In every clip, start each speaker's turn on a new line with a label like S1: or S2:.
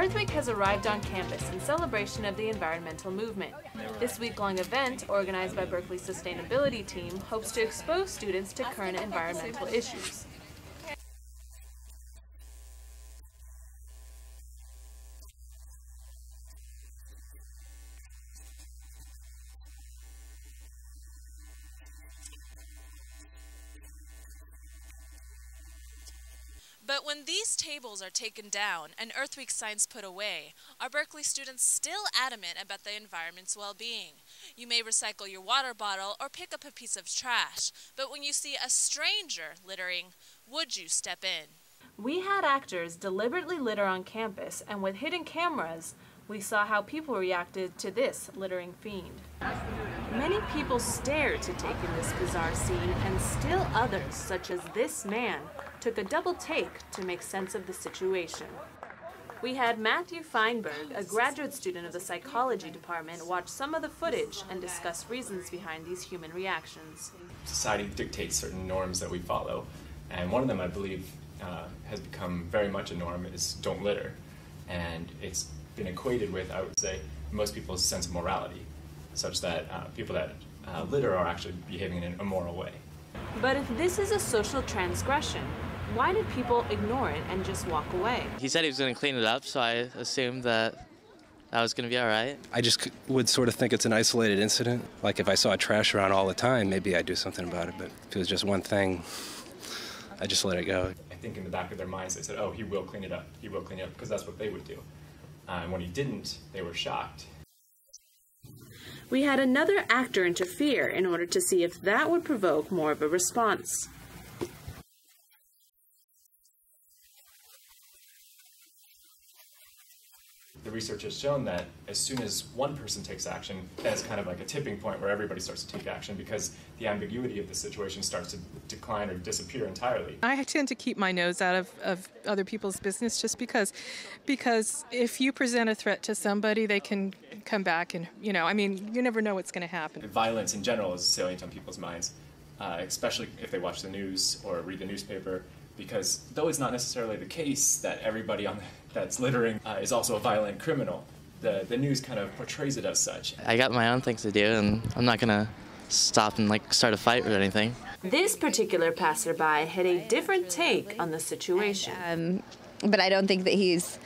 S1: Earth Week has arrived on campus in celebration of the environmental movement. This week-long event, organized by Berkeley's sustainability team, hopes to expose students to current environmental issues.
S2: But when these tables are taken down and Earth Week signs put away, are Berkeley students still adamant about the environment's well-being? You may recycle your water bottle or pick up a piece of trash, but when you see a stranger littering, would you step in?
S1: We had actors deliberately litter on campus, and with hidden cameras, we saw how people reacted to this littering fiend. Many people stared to take in this bizarre scene, and still others, such as this man, took a double take to make sense of the situation. We had Matthew Feinberg, a graduate student of the psychology department, watch some of the footage and discuss reasons behind these human reactions.
S3: Society dictates certain norms that we follow, and one of them, I believe, has become very much a norm, is don't litter. And it's been equated with, I would say, most people's sense of morality, such that people that litter are actually behaving in an immoral way.
S1: But if this is a social transgression, why did people ignore it and just walk away?
S4: He said he was going to clean it up, so I assumed that was going to be all right.
S5: I just would sort of think it's an isolated incident. Like if I saw trash around all the time, maybe I'd do something about it. But if it was just one thing, I just let it go.
S3: I think in the back of their minds they said, oh, he will clean it up. He will clean it up, because that's what they would do. And when he didn't, they were shocked.
S1: We had another actor interfere in order to see if that would provoke more of a response.
S3: The research has shown that as soon as one person takes action, that's kind of like a tipping point where everybody starts to take action, because the ambiguity of the situation starts to decline or disappear entirely.
S6: I tend to keep my nose out of other people's business, just because if you present a threat to somebody, they can come back and, you never know what's going to happen.
S3: Violence in general is salient on people's minds, especially if they watch the news or read the newspaper, because though it's not necessarily the case that everybody that's littering is also a violent criminal, the news kind of portrays it as such.
S4: I got my own things to do, and I'm not going to stop and start a fight or anything.
S1: This particular passerby had a different take on the situation.
S7: But I don't think that he's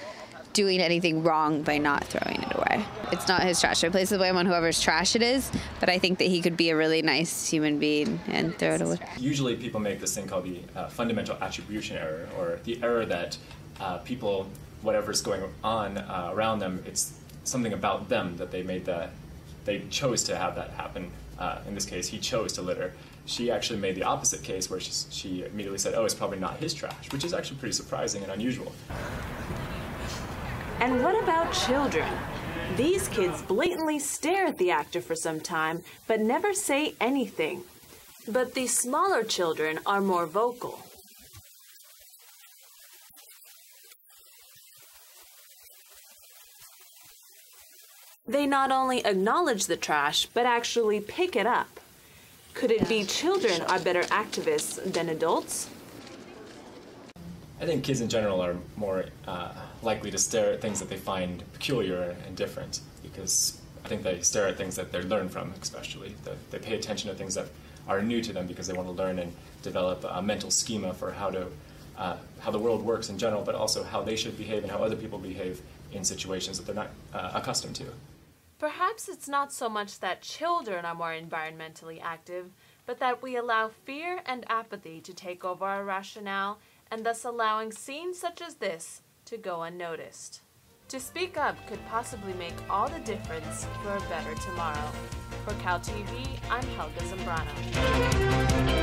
S7: doing anything wrong by not throwing it away. It's not his trash. I place the blame on whoever's trash it is, but I think that he could be a really nice human being and throw it away.
S3: Usually people make this thing called the fundamental attribution error, or the error that people, whatever's going on around them, it's something about them that they chose to have that happen. In this case, he chose to litter. She actually made the opposite case, where she immediately said, oh, it's probably not his trash, which is actually pretty surprising and unusual.
S1: And what about children? These kids blatantly stare at the actor for some time, but never say anything. But the smaller children are more vocal. They not only acknowledge the trash, but actually pick it up. Could it be children are better activists than adults?
S3: I think kids in general are more likely to stare at things that they find peculiar and different, because I think they stare at things that they learn from, especially. They pay attention to things that are new to them because they want to learn and develop a mental schema for how the world works in general, but also how they should behave and how other people behave in situations that they're not accustomed to.
S1: Perhaps it's not so much that children are more environmentally active, but that we allow fear and apathy to take over our rationale, and thus allowing scenes such as this to go unnoticed. To speak up could possibly make all the difference for a better tomorrow. For CalTV, I'm Helga Zambrano.